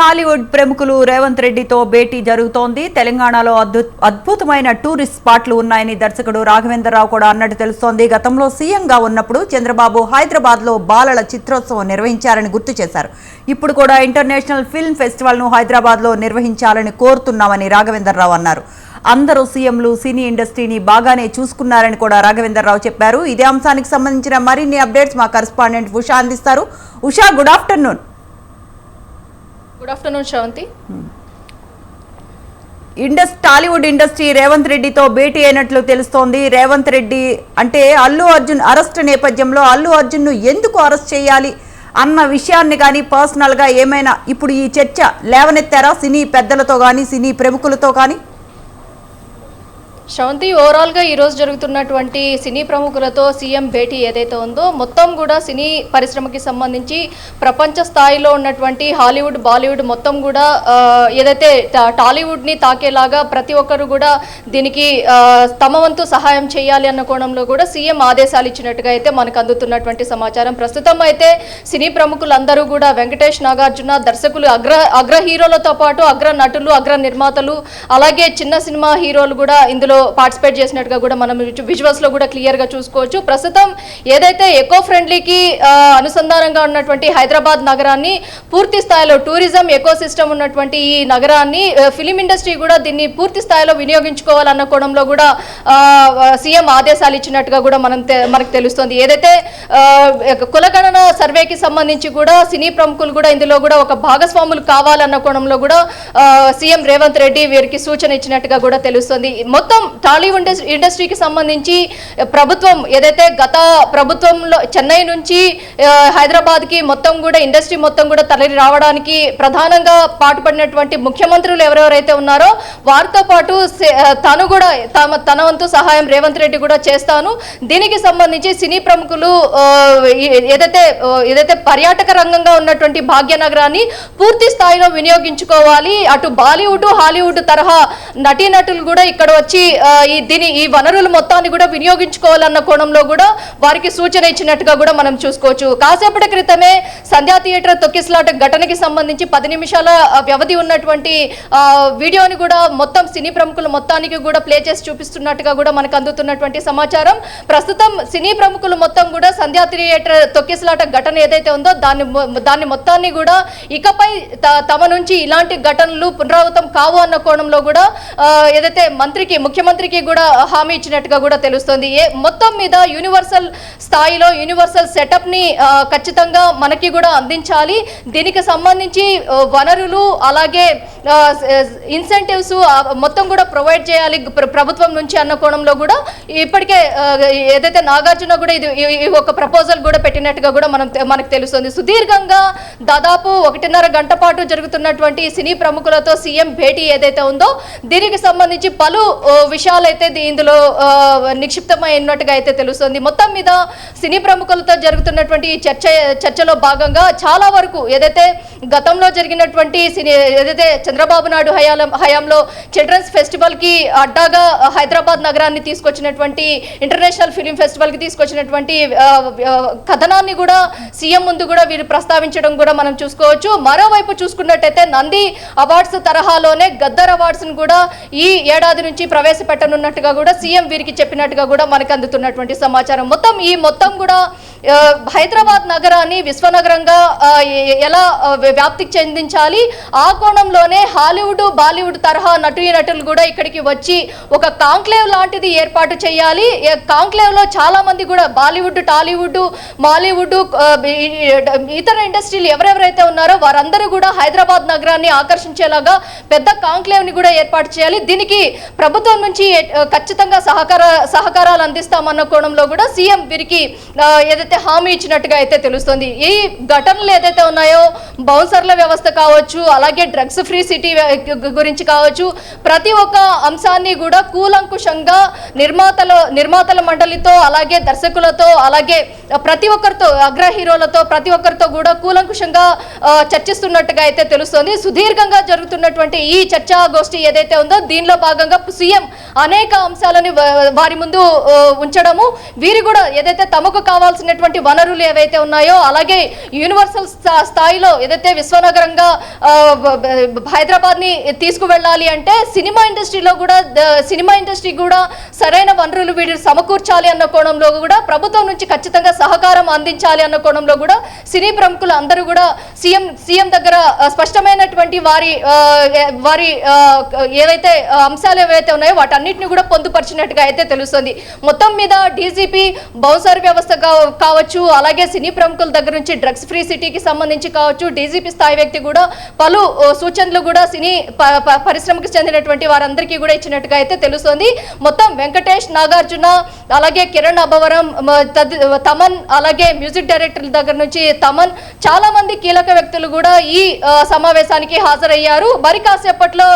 టాలీవుడ్ ప్రముఖులు రేవంత్ రెడ్డితో భేటీ జరుగుతోంది. తెలంగాణలో అద్భుతమైన టూరిస్ట్ స్పాట్లు ఉన్నాయని దర్శకుడు రాఘవేంద్రరావు కూడా అన్నట్టు తెలుస్తోంది. గతంలో సీఎంగా ఉన్నప్పుడు చంద్రబాబు హైదరాబాద్లో బాలల చిత్రోత్సవం నిర్వహించారని గుర్తు చేశారు. ఇప్పుడు కూడా ఇంటర్నేషనల్ ఫిల్మ్ ఫెస్టివల్ను హైదరాబాద్లో నిర్వహించాలని కోరుతున్నామని రాఘవేంద్రరావు అన్నారు. అందరూ సీఎంలు సినీ ఇండస్ట్రీని బాగానే చూసుకున్నారని కూడా రాఘవేంద్రరావు చెప్పారు. ఇదే అంశానికి సంబంధించిన మరిన్ని అప్డేట్స్ మా కరెస్పాండెంట్ ఉషా అందిస్తారు. Usha, good afternoon. Good afternoon Sravanthi. Tollywood industry Revanth రెడ్డితో భేటీ అయినట్లు తెలుస్తోంది. రేవంత్ రెడ్డి అంటే అల్లు అర్జున్ అరెస్ట్ నేపథ్యంలో అల్లు అర్జున్ను ఎందుకు అరెస్ట్ చేయాలి అన్న విషయాన్ని కానీ పర్సనల్గా ఏమైనా ఇప్పుడు ఈ చర్చ లేవనెత్తారా సినీ పెద్దలతో కానీ సినీ ప్రముఖులతో కానీ? శ్రవంతి, ఓవరాల్గా ఈరోజు జరుగుతున్నటువంటి సినీ ప్రముఖులతో సీఎం భేటీ ఏదైతే ఉందో మొత్తం కూడా సినీ పరిశ్రమకి సంబంధించి ప్రపంచ స్థాయిలో ఉన్నటువంటి హాలీవుడ్ బాలీవుడ్ మొత్తం కూడా ఏదైతే టాలీవుడ్ని తాకేలాగా ప్రతి ఒక్కరు కూడా దీనికి తమ వంతు సహాయం చేయాలి అన్న కోణంలో కూడా సీఎం ఆదేశాలు ఇచ్చినట్టుగా అయితే మనకు అందుతున్నటువంటి సమాచారం. ప్రస్తుతం అయితే సినీ ప్రముఖులందరూ కూడా వెంకటేష్, నాగార్జున, దర్శకులు, అగ్ర హీరోలతో పాటు అగ్ర నటులు, అగ్ర నిర్మాతలు, అలాగే చిన్న సినిమా హీరోలు కూడా ఇందులో పార్టిసిపేట్ చేసినట్టుగా కూడా మనం విజువల్స్ లో కూడా క్లియర్ గా చూసుకోవచ్చు. ప్రస్తుతం ఏదైతే ఎకో ఫ్రెండ్లీకి అనుసంధానంగా ఉన్నటువంటి హైదరాబాద్ నగరాన్ని పూర్తి స్థాయిలో టూరిజం ఎకో సిస్టమ్ ఉన్నటువంటి ఈ నగరాన్ని ఫిలిం ఇండస్ట్రీ కూడా దీన్ని పూర్తి స్థాయిలో వినియోగించుకోవాలన్న కోణంలో కూడా సీఎం ఆదేశాలు ఇచ్చినట్టుగా కూడా మనకు తెలుస్తుంది. ఏదైతే కులగణన సర్వేకి సంబంధించి కూడా సినీ ప్రముఖులు కూడా ఇందులో కూడా ఒక భాగస్వాములు కావాలన్న కోణంలో కూడా సీఎం రేవంత్ రెడ్డి వీరికి సూచన ఇచ్చినట్టుగా కూడా తెలుస్తుంది. మొత్తం టాలీవుడ్ ఇండస్ట్రీకి సంబంధించి ప్రభుత్వం ఏదైతే గత ప్రభుత్వంలో చెన్నై నుంచి హైదరాబాద్కి మొత్తం కూడా ఇండస్ట్రీ మొత్తం కూడా తరలి రావడానికి ప్రధానంగా పాటుపడినటువంటి ముఖ్యమంత్రులు ఎవరెవరైతే ఉన్నారో వారితో పాటు తను కూడా తన వంతు సహాయం రేవంత్ రెడ్డి కూడా చేస్తాను. దీనికి సంబంధించి సినీ ప్రముఖులు ఏదైతే పర్యాటక రంగంగా ఉన్నటువంటి భాగ్యనగరాన్ని పూర్తి స్థాయిలో వినియోగించుకోవాలి. అటు బాలీవుడ్ హాలీవుడ్ తరహా నటీనటులు కూడా ఇక్కడ వచ్చి ఈ వనరుల మొత్తాన్ని కూడా వినియోగించుకోవాలన్న కోణంలో కూడా వారికి సూచన ఇచ్చినట్టుగా కూడా మనం చూసుకోవచ్చు. కాసేపటి క్రితమే సంధ్యా థియేటర్ తొక్కిసలాట ఘటనకి సంబంధించి 10 నిమిషాల వ్యవధి ఉన్నటువంటి వీడియోని కూడా మొత్తం సినీ ప్రముఖులు మొత్తానికి కూడా ప్లే చేసి చూపిస్తున్నట్టుగా కూడా మనకు అందుతున్నటువంటి సమాచారం. ప్రస్తుతం సినీ ప్రముఖులు మొత్తం కూడా సంధ్యా థియేటర్ తొక్కిసలాట ఘటన ఏదైతే ఉందో దాన్ని మొత్తాన్ని కూడా ఇకపై తమ నుంచి ఇలాంటి ఘటనలు పునరావృతం కావు అన్న కోణంలో కూడా ఏదైతే ముఖ్యమంత్రికి కూడా హామీ ఇచ్చినట్టుగా కూడా తెలుస్తుంది. మొత్తం మీద యూనివర్సల్ స్థాయిలో యూనివర్సల్ సెటప్ ని ఖచ్చితంగా మనకి కూడా అందించాలి. దీనికి సంబంధించి వనరులు అలాగే ఇన్సెంటివ్స్ మొత్తం కూడా ప్రొవైడ్ చేయాలి ప్రభుత్వం నుంచి అన్న కోణంలో కూడా ఇప్పటికే ఏదైతే నాగార్జున కూడా ఇది ఒక ప్రపోజల్ కూడా పెట్టినట్టుగా కూడా మనకు తెలుస్తుంది. సుదీర్ఘంగా దాదాపు 1.5 గంట పాటు జరుగుతున్నటువంటి సినీ ప్రముఖులతో సీఎం భేటీ ఏదైతే ఉందో దీనికి సంబంధించి పలు విషయాలైతే ఇందులో నిక్షిప్తమైనట్టుగా అయితే తెలుస్తుంది. మొత్తం మీద సినీ ప్రముఖులతో జరుగుతున్నటువంటి చర్చలో భాగంగా చాలా వరకు ఏదైతే గతంలో జరిగినటువంటి ఏదైతే చంద్రబాబు నాయుడు హయాంలో చిల్డ్రన్స్ ఫెస్టివల్ కి అడ్డాగా హైదరాబాద్ నగరాన్ని తీసుకొచ్చినటువంటి ఇంటర్నేషనల్ ఫిలిం ఫెస్టివల్ కి తీసుకొచ్చినటువంటి కథనాన్ని కూడా సీఎం ముందు కూడా వీరు ప్రస్తావించడం కూడా మనం చూసుకోవచ్చు. మరోవైపు చూసుకున్నట్టయితే నంది అవార్డ్స్ తరహాలోనే గద్దర్ అవార్డ్స్ కూడా ఈ ఏడాది నుంచి ప్రవేశపెట్టనున్నట్టుగా కూడా సీఎం వీరికి చెప్పినట్టుగా కూడా మనకు అందుతున్నటువంటి సమాచారం. మొత్తం కూడా హైదరాబాద్ నగరాన్ని విశ్వనగరంగా ఎలా వ్యాప్తి చెందించాలి, ఆ కోణంలోనే హాలీవుడ్ బాలీవుడ్ తరహా నటులు కూడా ఇక్కడికి వచ్చి ఒక కాంక్లేవ్ లాంటిది ఏర్పాటు చేయాలి. కాంక్లేవ్ లో చాలా మంది కూడా బాలీవుడ్, టాలీవుడ్, మాలీవుడ్, ఇతర ఇండస్ట్రీలు ఎవరెవరైతే ఉన్నారో వారందరూ కూడా హైదరాబాద్ నగరాన్ని ఆకర్షించేలాగా పెద్ద కాంక్లేవ్ ని కూడా ఏర్పాటు చేయాలి. దీనికి ప్రభుత్వం నుంచి ఖచ్చితంగా సహకారాలు అందిస్తామన్న కోణంలో కూడా సీఎం వీరికి ఏదైతే హామీ ఇచ్చినట్టుగా అయితే తెలుస్తుంది. ఈ ఘటనలు ఏదైతే ఉన్నాయో బౌన్సర్ల వ్యవస్థ కావచ్చు, అలాగే డ్రగ్స్ ఫ్రీ సిటీ గురించి కావచ్చు, ప్రతి ఒక్క అంశాన్ని కూడా కూలంకుషంగా నిర్మాతల మండలితో, అలాగే దర్శకులతో, అలాగే ప్రతి ఒక్కరితో, అగ్ర హీరోలతో ప్రతి ఒక్కరితో కూడా కూలంకుషంగా చర్చిస్తున్నట్టుగా అయితే తెలుస్తోంది. సుదీర్ఘంగా జరుగుతున్నటువంటి ఈ చర్చాగోష్ఠి ఏదైతే ఉందో దీనిలో భాగంగా సీఎం అనేక అంశాలను వారి ముందు ఉంచడము, వీరు కూడా ఏదైతే తమకు కావాల్సినటువంటి వనరులు ఏవైతే ఉన్నాయో, అలాగే యూనివర్సల్ స్థాయిలో ఏదైతే విశ్వనగరంగా హైదరాబాద్ ని తీసుకువెళ్ళాలి అంటే సినిమా ఇండస్ట్రీ కూడా సరైన వనరులు వీరు సమకూర్చాలి అన్న కోణంలో కూడా ప్రభుత్వం నుంచి ఖచ్చితంగా సహకారం అందించాలి అన్న కోణంలో కూడా సినీ ప్రముఖులు అందరూ కూడా సీఎం దగ్గర స్పష్టమైనటువంటి వారి ఏవైతే అంశాలు ఏవైతే ఉన్నాయో వాటన్నిటిని కూడా పొందుపరిచినట్టుగా అయితే తెలుస్తుంది. మొత్తం మీద డీజీపీ బౌన్సర్ వ్యవస్థ కావచ్చు, అలాగే సినీ ప్రముఖుల దగ్గర నుంచి డ్రగ్స్ ఫ్రీ సిటీకి సంబంధించి కావచ్చు, డీజీపీ స్థాయి వ్యక్తి కూడా పలు సూచనలు కూడా సినీ పరిశ్రమకు చెందినటువంటి వారందరికీ కూడా ఇచ్చినట్టుగా అయితే తెలుస్తుంది. మొత్తం వెంకటేష్, నాగార్జున, అలాగే కిరణ్ అబ్బవరం, తమన్, అలాగే మ్యూజిక్ డైరెక్టర్ల దగ్గర నుంచి తమన్, చాలా మంది కీలక వ్యక్తులు కూడా ఈ సమావేశానికి హాజరయ్యారు. మరి కాసేపట్లో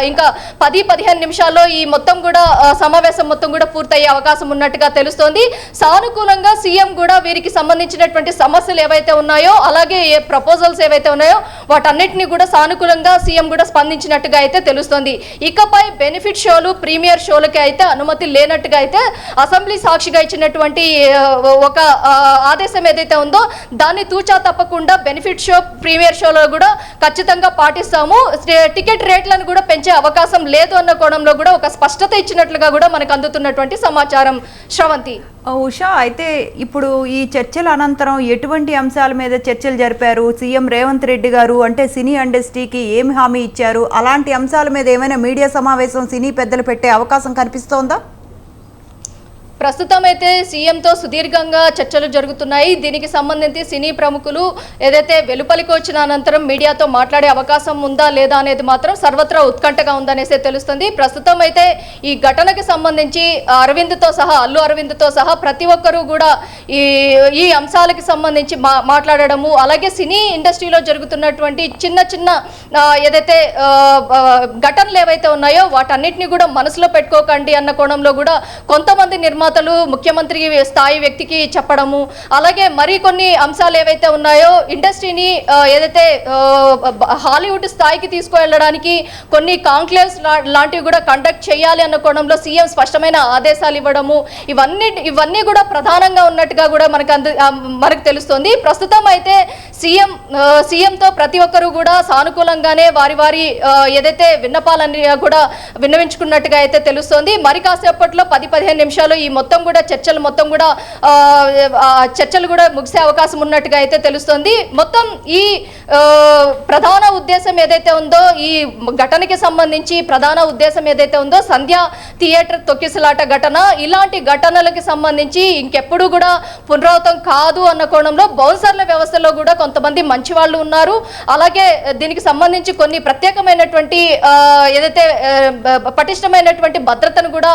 ఇంకా 10-15 నిమిషాల్లో ఈ మొత్తం కూడా సమావేశం మొత్తం కూడా పూర్తయ్యే అవకాశం ఉన్నట్టుగా తెలుస్తోంది. సానుకూలంగా సీఎం కూడా వీరికి సంబంధించినటువంటి సమస్యలు ఏవైతే ఉన్నాయో, అలాగే ప్రపోజల్స్ ఏవైతే ఉన్నాయో వాటన్నిటిని కూడా సానుకూలంగా సీఎం కూడా స్పందించినట్టుగా అయితే తెలుస్తోంది. ఇకపై బెనిఫిట్ షోలు, ప్రీమియర్ షోలకి అయితే అనుమతి లేనట్టుగా అయితే అసెంబ్లీ సాక్షిగా ఇచ్చినటువంటి ఒక ఆదేశం ఏదైతే ఉందో దాన్ని తూచా తప్పకుండా బెనిఫిట్ షో, ప్రీమియర్ షోలో కూడా ఖచ్చితంగా పాటిస్తాము, టికెట్ రేట్లను కూడా పెంచే అవకాశం లేదు అన్న కోణంలో కూడా ఒక స్పష్టత ఇచ్చినట్లుగా కూడా మనకు అందుతున్నటువంటి సమాచారం. శ్రవంతి, ఉషా, అయితే ఇప్పుడు ఈ చర్చల అనంతరం ఎటువంటి అంశాల మీద చర్చలు జరిపారు? సీఎం రేవంత్ రెడ్డి గారు అంటే సినీ ఇండస్ట్రీకి ఏమి హామీ ఇచ్చారు? అలాంటి అంశాల మీద ఏమైనా మీడియా సమావేశం సినీ పెద్దలు పెట్టే అవకాశం కనిపిస్తోందా? ప్రస్తుతం అయితే సీఎంతో సుదీర్ఘంగా చర్చలు జరుగుతున్నాయి. దీనికి సంబంధించి సినీ ప్రముఖులు ఏదైతే వెలుపలికి వచ్చిన అనంతరం మీడియాతో మాట్లాడే అవకాశం ఉందా లేదా అనేది మాత్రం సర్వత్రా ఉత్కంఠగా ఉందనేసి తెలుస్తుంది. ప్రస్తుతం అయితే ఈ ఘటనకి సంబంధించి అల్లు అరవింద్తో సహా ప్రతి ఒక్కరూ కూడా ఈ అంశాలకి సంబంధించి మాట్లాడడము, అలాగే సినీ ఇండస్ట్రీలో జరుగుతున్నటువంటి చిన్న ఏదైతే ఘటనలు ఏవైతే ఉన్నాయో వాటన్నిటిని కూడా మనసులో పెట్టుకోకండి అన్న కోణంలో కూడా కొంతమంది నిర్మాతలు ముఖ్యమంత్రి స్థాయి వ్యక్తికి చెప్పడము, అలాగే మరికొన్ని అంశాలు ఏవైతే ఉన్నాయో ఇండస్ట్రీని ఏదైతే హాలీవుడ్ స్థాయికి తీసుకువెళ్ళడానికి కొన్ని కాంక్లేవ్స్ లాంటివి కూడా కండక్ట్ చేయాలి అన్న కోణంలో సీఎం స్పష్టమైన ఆదేశాలు ఇవ్వడము, ఇవన్నీ కూడా ప్రధానంగా ఉన్నట్టుగా కూడా మనకు తెలుస్తుంది. ప్రస్తుతం అయితే సీఎంతో ప్రతి ఒక్కరు కూడా సానుకూలంగానే వారి ఏదైతే విన్నపాలన్నీ కూడా విన్నవించుకున్నట్టుగా అయితే తెలుస్తోంది. మరి కాసేపట్లో 10-15 నిమిషాలు ఈ చర్చలు కూడా ముగిసే అవకాశం ఉన్నట్టుగా అయితే తెలుస్తుంది. మొత్తం ఈ ప్రధాన ఉద్దేశం ఏదైతే ఉందో, ఈ ఘటనకి సంబంధించి ప్రధాన ఉద్దేశం ఏదైతే ఉందో సంధ్య థియేటర్ తొక్కిసలాట ఘటన, ఇలాంటి ఘటనలకి సంబంధించి ఇంకెప్పుడు కూడా పునరావృతం కాదు అన్న కోణంలో బౌన్సర్ల వ్యవస్థలో కూడా కొంతమంది మంచి వాళ్ళు ఉన్నారు. అలాగే దీనికి సంబంధించి కొన్ని ప్రత్యేకమైనటువంటి ఏదైతే పటిష్టమైనటువంటి భద్రతను కూడా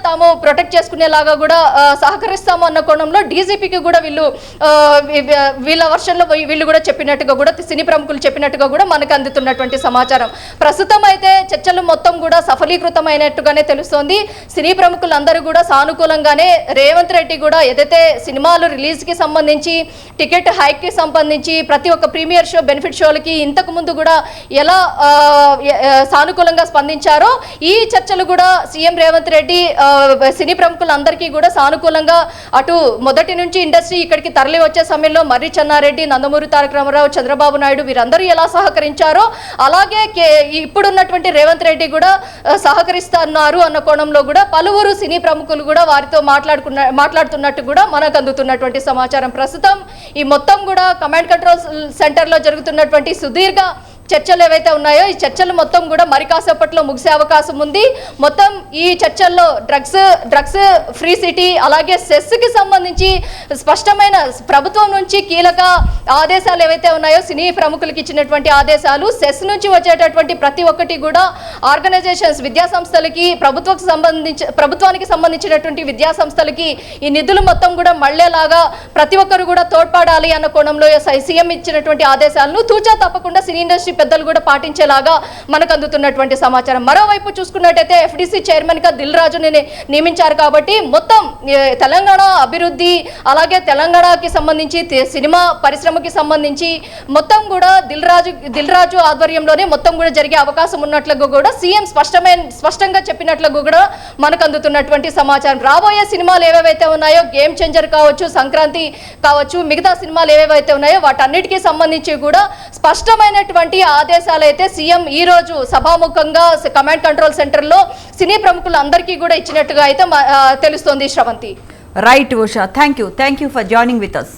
తాము ప్రొటెక్ట్ చేసుకునేలాగా కూడా సహకరిస్తాము అన్న కోణంలో డీజీపీకి కూడా వీళ్ళ వర్షన్లో వీళ్ళు కూడా చెప్పినట్టుగా కూడా సినీ ప్రముఖులు చెప్పినట్టుగా కూడా మనకు అందుతున్నటువంటి సమాచారం. ప్రస్తుతం అయితే చర్చలు మొత్తం కూడా సఫలీకృతమైనట్టుగానే తెలుస్తోంది. సినీ ప్రముఖులందరూ కూడా సానుకూలంగానే రేవంత్ రెడ్డి కూడా ఏదైతే సినిమాలు రిలీజ్కి సంబంధించి టికెట్ హైక్కి సంబంధించి ప్రతి ఒక్క ప్రీమియర్ షో, బెనిఫిట్ షోలకి ఇంతకు ముందు కూడా ఎలా సానుకూలంగా స్పందించారో ఈ చర్చలు కూడా సీఎం రేవంత్ రెడ్డి సినీ ప్రముఖులందరికీ కూడా సానుకూలంగా అటు మొదటి నుంచి ఇండస్ట్రీ ఇక్కడికి తరలి వచ్చే సమయంలో మర్రి చెన్నారెడ్డి, నందమూరి తారక రామారావు, చంద్రబాబు నాయుడు వీరందరూ ఎలా సహకరించారో అలాగే ఇప్పుడున్నటువంటి రేవంత్ రెడ్డి కూడా సహకరిస్తున్నారు అన్న కోణంలో కూడా పలువురు సినీ ప్రముఖులు కూడా వారితో మాట్లాడుతున్నట్టు కూడా మనకు అందుతున్నటువంటి సమాచారం. ప్రస్తుతం ఈ మొత్తం కూడా కమాండ్ కంట్రోల్ సెంటర్లో జరుగుతున్నటువంటి సుదీర్ఘ చర్చలు ఏవైతే ఉన్నాయో ఈ చర్చలు మొత్తం కూడా మరి కాసేపట్లో ముగిసే అవకాశం ఉంది. మొత్తం ఈ చర్చల్లో డ్రగ్స్ ఫ్రీ సిటీ, అలాగే సెస్కి సంబంధించి స్పష్టమైన ప్రభుత్వం నుంచి కీలక ఆదేశాలు ఏవైతే ఉన్నాయో సినీ ప్రముఖులకు ఇచ్చినటువంటి ఆదేశాలు, సెస్ నుంచి వచ్చేటటువంటి ప్రతి ఒక్కటి కూడా ఆర్గనైజేషన్స్, విద్యా సంస్థలకి, ప్రభుత్వానికి సంబంధించినటువంటి విద్యా సంస్థలకి ఈ నిధులు మొత్తం కూడా మళ్ళేలాగా ప్రతి ఒక్కరు కూడా తోడ్పడాలి అన్న కోణంలో సీఎం ఇచ్చినటువంటి ఆదేశాలను తూచా తప్పకుండా సినీ ఇండస్ట్రీ పెద్దలు కూడా పాటించేలాగా మనకు అందుతున్నటువంటి సమాచారం. మరోవైపు చూసుకున్నట్టయితే ఎఫ్డిసి చైర్మన్ గా దిల్ రాజుని నియమించారు కాబట్టి మొత్తం తెలంగాణ అభివృద్ధి అలాగే తెలంగాణకి సంబంధించి సినిమా పరిశ్రమకి సంబంధించి మొత్తం కూడా దిల్ రాజు ఆధ్వర్యంలోనే మొత్తం కూడా జరిగే అవకాశం ఉన్నట్లుగా కూడా సీఎం స్పష్టంగా చెప్పినట్లుగా కూడా మనకు అందుతున్నటువంటి సమాచారం. రాబోయే సినిమాలు ఏవేవైతే ఉన్నాయో, గేమ్ చేంజర్ కావచ్చు, సంక్రాంతి కావచ్చు, మిగతా సినిమాలు ఏవేవైతే ఉన్నాయో వాటన్నిటికీ సంబంధించి కూడా స్పష్టమైనటువంటి ఆదేశాలు అయితే సీఎం ఈ రోజు సభాముఖంగా కమాండ్ కంట్రోల్ సెంటర్ లో సినీ ప్రముఖులందరికీ కూడా ఇచ్చినట్టుగా అయితే తెలుస్తోంది Sravanthi. Right Usha, thank you for joining with us.